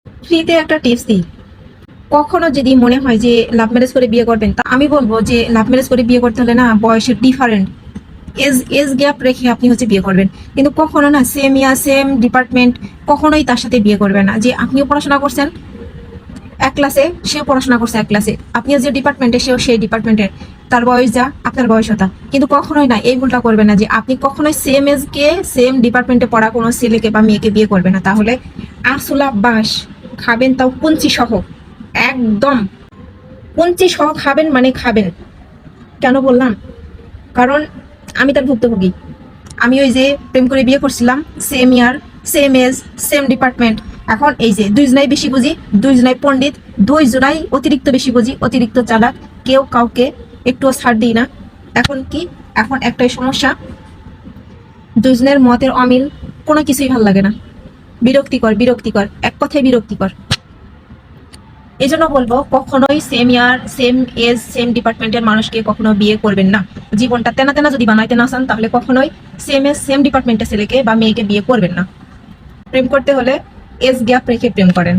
ফ্রিতে একটা টিপস দিই। কখনো যদি মনে হয় যে লাভ ম্যারেজ করে বিয়ে করবেন, তা আমি বলবো যে লাভ ম্যারেজ করে বিয়ে করতে হলে না বয়সের ডিফারেন্ট, এজ গ্যাপ রেখে আপনি হচ্ছে বিয়ে করবেন। কিন্তু কখনো না সেম ইয়ার সেম ডিপার্টমেন্ট, কখনোই তার সাথে বিয়ে করবেন না। যে আপনিও পড়াশোনা করছেন এক ক্লাসে, সেও পড়াশোনা করছে এক ক্লাসে, আপনিও যে ডিপার্টমেন্টে সেও সেই ডিপার্টমেন্টের, তার বয়স যা আপনার বয়সও তা। কিন্তু কখনোই না এই ভুলটা করবেন না যে আপনি কখনোই সেম এজকে সেম ডিপার্টমেন্টে পড়া কোনো ছেলেকে বা মেয়েকে বিয়ে করবেন না। তাহলে আসলা বাস খাবেন, তাও কুঞ্চি সহ, একদম কুঞ্চি সহ খাবেন, মানে খাবেন। কেন বললাম? কারণ আমি তার ভুক্তভোগী। আমি ওই যে প্রেম করে বিয়ে করছিলাম, same year same age same department. এখন এই যে দুইজনাই বেশি বুঝি, দুইজনাই পণ্ডিত, দুইজনাই অতিরিক্ত বেশি বুঝি, অতিরিক্ত চালাক, কেউ কাউকে একটুও ছাড় দিই না। এখন কি? এখন একটাই সমস্যা, দুইজনের মতের অমিল, কোনো কিছুই ভালো লাগে না। বিরক্তিকর, বিরক্তিকর, এক কথায় বিরক্তিকর। এই জন্য বলবো কখনোই same year same age same ডিপার্টমেন্টের মানুষকে কখনো বিয়ে করবেন না। জীবনটা তেনা তেনা যদি বানাইতে না চান, তাহলে কখনোই সেম এজ সেম ডিপার্টমেন্টের ছেলেকে বা মেয়েকে বিয়ে করবেন না। প্রেম করতে হলে এজ গ্যাপ রেখে প্রেম করেন।